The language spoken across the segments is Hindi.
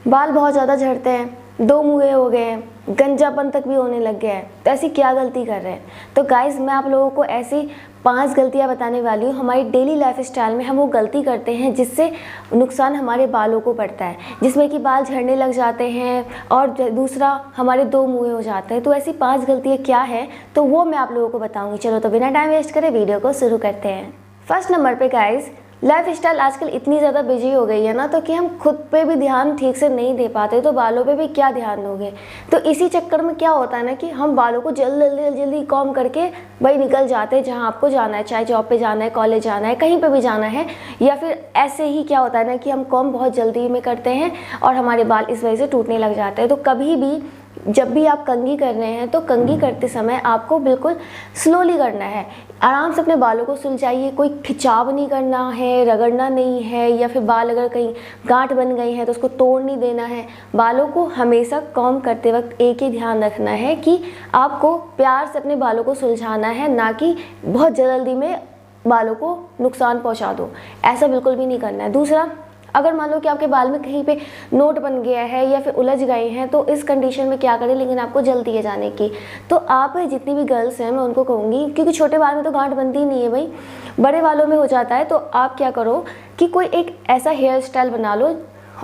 बाल बहुत ज़्यादा झड़ते हैं, दो मुँहे हो गए हैं, गंजापन तक भी होने लग गया है, तो ऐसी क्या गलती कर रहे हैं? तो गाइस मैं आप लोगों को ऐसी 5 गलतियां बताने वाली हूँ। हमारी डेली लाइफ स्टाइल में हम वो गलती करते हैं जिससे नुकसान हमारे बालों को पड़ता है, जिसमें कि बाल झड़ने लग जाते हैं और दूसरा हमारे दो मुँहे हो जाते हैं। तो ऐसी 5 गलतियाँ क्या है तो वो मैं आप लोगों को बताऊँगी। चलो तो बिना टाइम वेस्ट करे वीडियो को शुरू करते हैं। फर्स्ट नंबर पे गाइस, लाइफ स्टाइल आजकल इतनी ज़्यादा बिजी हो गई है ना, तो कि हम खुद पे भी ध्यान ठीक से नहीं दे पाते, तो बालों पे भी क्या ध्यान दोगे। तो इसी चक्कर में क्या होता है ना कि हम बालों को जल्दी कॉम करके भाई निकल जाते हैं जहाँ आपको जाना है, चाहे जॉब पे जाना है, कॉलेज जाना है, कहीं पे भी जाना है, या फिर ऐसे ही क्या होता है ना कि हम कॉम बहुत जल्दी में करते हैं और हमारे बाल इस वजह से टूटने लग जाते हैं। तो कभी भी जब भी आप कंघी कर रहे हैं तो कंघी करते समय आपको बिल्कुल स्लोली करना है, आराम से अपने बालों को सुलझाइए। कोई खिंचाव नहीं करना है, रगड़ना नहीं है, या फिर बाल अगर कहीं गांठ बन गई है तो उसको तोड़ नहीं देना है। बालों को हमेशा कॉम्ब करते वक्त एक ही ध्यान रखना है कि आपको प्यार से अपने बालों को सुलझाना है, ना कि बहुत जल्दी में बालों को नुकसान पहुँचा दो। ऐसा बिल्कुल भी नहीं करना है। दूसरा, अगर मान लो कि आपके बाल में कहीं पे नोट बन गया है या फिर उलझ गए हैं, तो इस कंडीशन में क्या करें, लेकिन आपको जल्दी है जाने की, तो आप जितनी भी गर्ल्स हैं मैं उनको कहूँगी, क्योंकि छोटे बाल में तो गांठ बनती ही नहीं है भाई, बड़े बालों में हो जाता है। तो आप क्या करो कि कोई एक ऐसा हेयर स्टाइल बना लो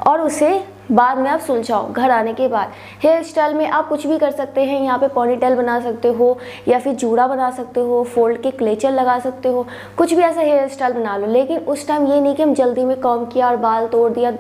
और उसे बाद में आप सुलझाओ। घर आने के बाद हेयर स्टाइल में आप कुछ भी कर सकते हैं। यहाँ पे पॉनीटेल बना सकते हो, या फिर जूड़ा बना सकते हो, फोल्ड के क्लेचर लगा सकते हो, कुछ भी ऐसा हेयर स्टाइल बना लो। लेकिन उस टाइम ये नहीं कि हम जल्दी में कॉम्ब किया और बाल तोड़ दिया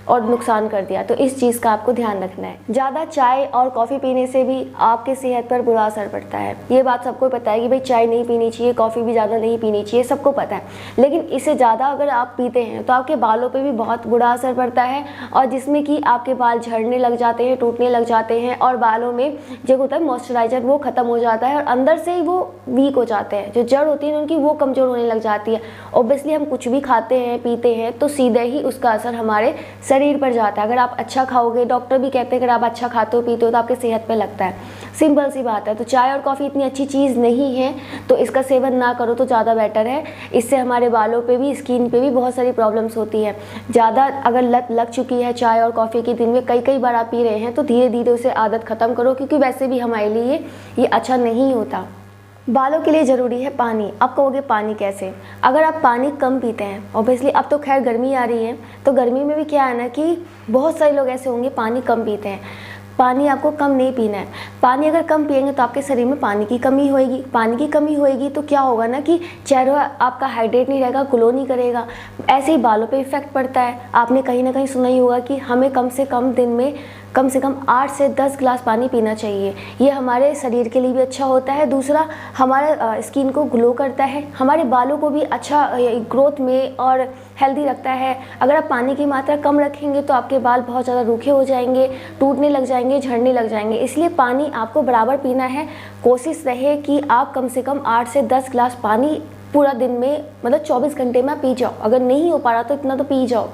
और नुकसान कर दिया। तो इस चीज़ का आपको ध्यान रखना है। ज़्यादा चाय और कॉफ़ी पीने से भी आपके सेहत पर बुरा असर पड़ता है। ये बात सबको पता है कि भाई चाय नहीं पीनी चाहिए, कॉफ़ी भी ज़्यादा नहीं पीनी चाहिए, सबको पता है। लेकिन इससे ज़्यादा अगर आप पीते हैं तो आपके बालों पे भी बहुत बुरा असर पड़ता है, और जिसमें कि आपके बाल झड़ने लग जाते हैं, टूटने लग जाते हैं, और बालों में जो होता है मॉइस्चराइजर वो ख़त्म हो जाता है और अंदर से ही वो वीक हो जाते हैं। जो जड़ होती है उनकी वो कमज़ोर होने लग जाती है। ऑब्वियसली हम कुछ भी खाते हैं पीते हैं तो सीधे ही उसका असर हमारे शरीर पर जाता है। अगर आप अच्छा खाओगे, डॉक्टर भी कहते हैं अगर आप अच्छा खाते हो पीते हो तो आपके सेहत पे लगता है। सिंपल सी बात है। तो चाय और कॉफ़ी इतनी अच्छी चीज़ नहीं है, तो इसका सेवन ना करो तो ज़्यादा बेटर है। इससे हमारे बालों पे भी, स्किन पे भी बहुत सारी प्रॉब्लम्स होती है। ज़्यादा अगर लत लग चुकी है चाय और कॉफ़ी की, दिन में कई बार आप पी रहे हैं, तो धीरे धीरे उसे आदत ख़त्म करो, क्योंकि वैसे भी हमारे लिए ये अच्छा नहीं होता। बालों के लिए ज़रूरी है पानी। आप कहोगे पानी कैसे? अगर आप पानी कम पीते हैं, ऑब्वियसली अब तो खैर गर्मी आ रही है, तो गर्मी में भी क्या है ना कि बहुत सारे लोग ऐसे होंगे पानी कम पीते हैं। पानी आपको कम नहीं पीना है। पानी अगर कम पिएंगे तो आपके शरीर में पानी की कमी होएगी। पानी की कमी होएगी तो क्या होगा ना कि चेहरा आपका हाइड्रेट नहीं रहेगा, ग्लो नहीं करेगा, ऐसे ही बालों पे इफेक्ट पड़ता है। आपने कहीं ना कहीं सुना ही होगा कि हमें कम से कम दिन में कम से कम 8 से 10 गिलास पानी पीना चाहिए। ये हमारे शरीर के लिए भी अच्छा होता है। दूसरा, हमारे स्किन को ग्लो करता है, हमारे बालों को भी अच्छा ग्रोथ में और हेल्दी रखता है। अगर आप पानी की मात्रा कम रखेंगे तो आपके बाल बहुत ज़्यादा रूखे हो जाएंगे, टूटने लग जाएंगे, झड़ने लग जाएंगे। इसलिए पानी आपको बराबर पीना है। कोशिश रहे कि आप कम से कम 8 से 10 गिलास पानी पूरा दिन में, मतलब 24 घंटे में पी जाओ। अगर नहीं हो पा रहा तो इतना तो पी जाओ।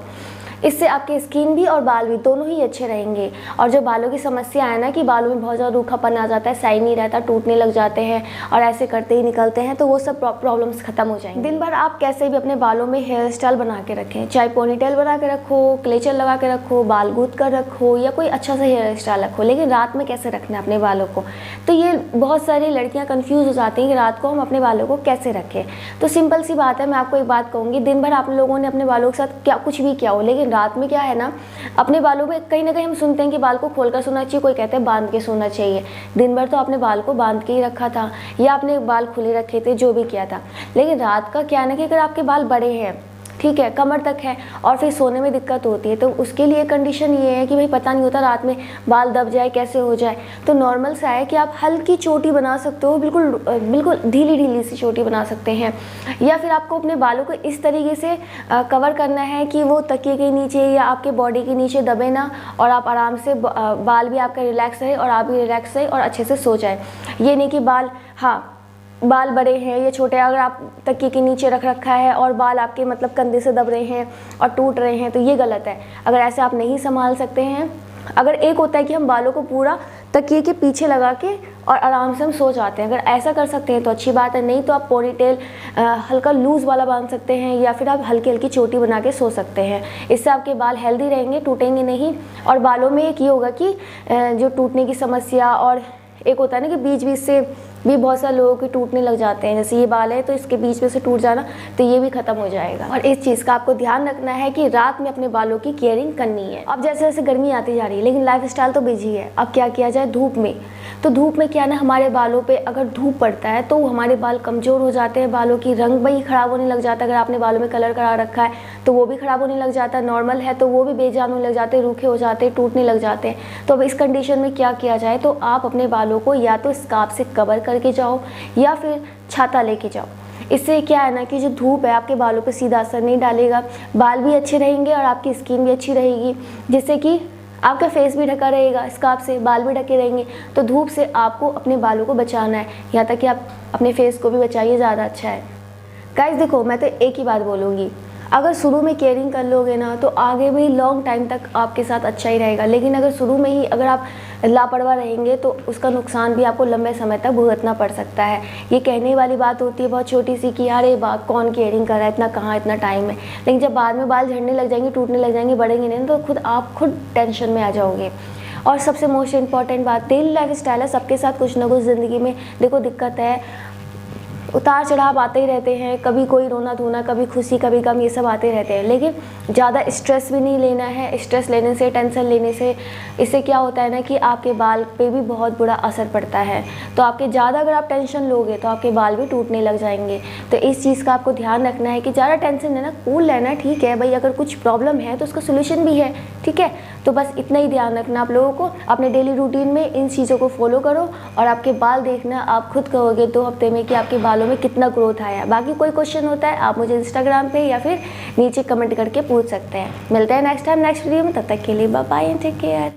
इससे आपके स्किन भी और बाल भी दोनों ही अच्छे रहेंगे। और जो बालों की समस्या है ना कि बालों में बहुत ज़्यादा रूखापन आ जाता है, शाइन नहीं रहता, टूटने लग जाते हैं और ऐसे करते ही निकलते हैं, तो वो सब प्रॉब्लम्स खत्म हो जाएंगे। दिन भर आप कैसे भी अपने बालों में हेयर स्टाइल बना के रखें, चाहे पोनीटेल बना के रखो, क्लेचर लगा के रखो, बाल गूंथ कर रखो, या कोई अच्छा सा हेयर स्टाइल रखो, लेकिन रात में कैसे रखना है अपने बालों को। तो ये बहुत सारी लड़कियाँ कन्फ्यूज़ हो जाती हैं कि रात को हम अपने बालों को कैसे रखें। तो सिंपल सी बात है, मैं आपको एक बात कहूँगी, दिन भर आप लोगों ने अपने बालों के साथ क्या कुछ भी किया हो, लेकिन रात में क्या है ना, अपने बालों में कहीं ना कहीं हम सुनते हैं कि बाल को खोलकर सोना चाहिए, कोई कहते हैं बांध के सोना चाहिए। दिन भर तो आपने बाल को बांध के ही रखा था, या आपने बाल खुले रखे थे, जो भी किया था। लेकिन रात का क्या है ना कि अगर आपके बाल बड़े हैं, ठीक है, कमर तक है, और फिर सोने में दिक्कत होती है, तो उसके लिए कंडीशन ये है कि भाई पता नहीं होता रात में बाल दब जाए, कैसे हो जाए। तो नॉर्मल सा है कि आप हल्की चोटी बना सकते हो, बिल्कुल ढीली सी चोटी बना सकते हैं। या फिर आपको अपने बालों को इस तरीके से कवर करना है कि वो तकिए के नीचे या आपके बॉडी के नीचे दबे ना, और आप आराम से बाल भी आपका रिलैक्स रहे और आप भी रिलैक्स रहे और अच्छे से सो जाए। ये नहीं कि बाल बड़े हैं या छोटे, अगर आप तकिए के नीचे रख रखा है और बाल आपके मतलब कंधे से दब रहे हैं और टूट रहे हैं, तो ये गलत है। अगर ऐसे आप नहीं संभाल सकते हैं, अगर एक होता है कि हम बालों को पूरा तकिए के पीछे लगा के और आराम से हम सो जाते हैं। अगर ऐसा कर सकते हैं तो अच्छी बात है, नहीं तो आप पोनीटेल हल्का लूज़ वाला बांध सकते हैं या फिर आप हल्की हल्की चोटी बना के सो सकते हैं। इससे आपके बाल हेल्दी रहेंगे, टूटेंगे नहीं। और बालों में एक ये होगा कि जो टूटने की समस्या, और एक होता है ना कि बीच बीच से भी बहुत सारे लोगों के टूटने लग जाते हैं, जैसे ये बाल है तो इसके बीच में से टूट जाना, तो ये भी खत्म हो जाएगा। और इस चीज़ का आपको ध्यान रखना है कि रात में अपने बालों की केयरिंग करनी है। अब जैसे जैसे गर्मी आती जा रही है लेकिन लाइफस्टाइल तो बिजी है, अब क्या किया जाए धूप में। तो धूप में क्या ना, हमारे बालों पे अगर धूप पड़ता है तो हमारे बाल कमज़ोर हो जाते हैं, बालों की रंग भी ख़राब होने लग जाता है। अगर आपने बालों में कलर करा रखा है तो वो भी ख़राब होने लग जाता है, नॉर्मल है तो वो भी बेजान होने लग जाते हैं, रूखे हो जाते हैं, टूटने लग जाते हैं। तो अब इस कंडीशन में क्या किया जाए, तो आप अपने बालों को या तो स्कार्फ से कवर करके जाओ या फिर छाता लेके जाओ। इससे क्या है ना कि जो धूप है आपके बालों पे सीधा असर नहीं डालेगा, बाल भी अच्छे रहेंगे और आपकी स्किन भी अच्छी रहेगी, जिससे कि आपका फेस भी ढका रहेगा, स्कार्फ से बाल भी ढके रहेंगे। तो धूप से आपको अपने बालों को बचाना है, यहाँ तक कि आप अपने फेस को भी बचाइए, ज़्यादा अच्छा है। गाइस देखो, मैं तो एक ही बात बोलूँगी, अगर शुरू में केयरिंग कर लोगे ना तो आगे भी लॉन्ग टाइम तक आपके साथ अच्छा ही रहेगा। लेकिन अगर शुरू में ही अगर आप लापरवाह रहेंगे तो उसका नुकसान भी आपको लंबे समय तक भुगतना पड़ सकता है। ये कहने वाली बात होती है बहुत छोटी सी कि यार ये कौन केयरिंग कर रहा है, इतना कहाँ इतना टाइम है। लेकिन जब बाद में बाल झड़ने लग जाएंगे, टूटने लग जाएंगे, बढ़ेंगे नहीं तो आप खुद टेंशन में आ जाओगे। और सबसे मोस्ट इम्पॉर्टेंट बात, डेली लाइफ स्टाइल है, सबके साथ कुछ ना कुछ ज़िंदगी में देखो दिक्कत है, उतार चढ़ाव आते ही रहते हैं, कभी कोई रोना धोना, कभी खुशी कभी गम, ये सब आते रहते हैं। लेकिन ज़्यादा स्ट्रेस भी नहीं लेना है। स्ट्रेस लेने से, टेंशन लेने से, इससे क्या होता है ना कि आपके बाल पे भी बहुत बुरा असर पड़ता है। तो आपके ज़्यादा अगर आप टेंशन लोगे तो आपके बाल भी टूटने लग जाएंगे। तो इस चीज़ का आपको ध्यान रखना है कि ज़्यादा टेंशन लेना, कूल लेना, ठीक है भाई, अगर कुछ प्रॉब्लम है तो उसका सोल्यूशन भी है, ठीक है। तो बस इतना ही ध्यान रखना आप लोगों को, अपने डेली रूटीन में इन चीज़ों को फॉलो करो और आपके बाल देखना, आप खुद कहोगे 2 हफ्ते में कि आपके बालों में कितना ग्रोथ आया। बाकी कोई क्वेश्चन होता है आप मुझे इंस्टाग्राम पे या फिर नीचे कमेंट करके पूछ सकते हैं। मिलते हैं नेक्स्ट टाइम नेक्स्ट वीडियो में, तब तक के लिए bye bye and take care.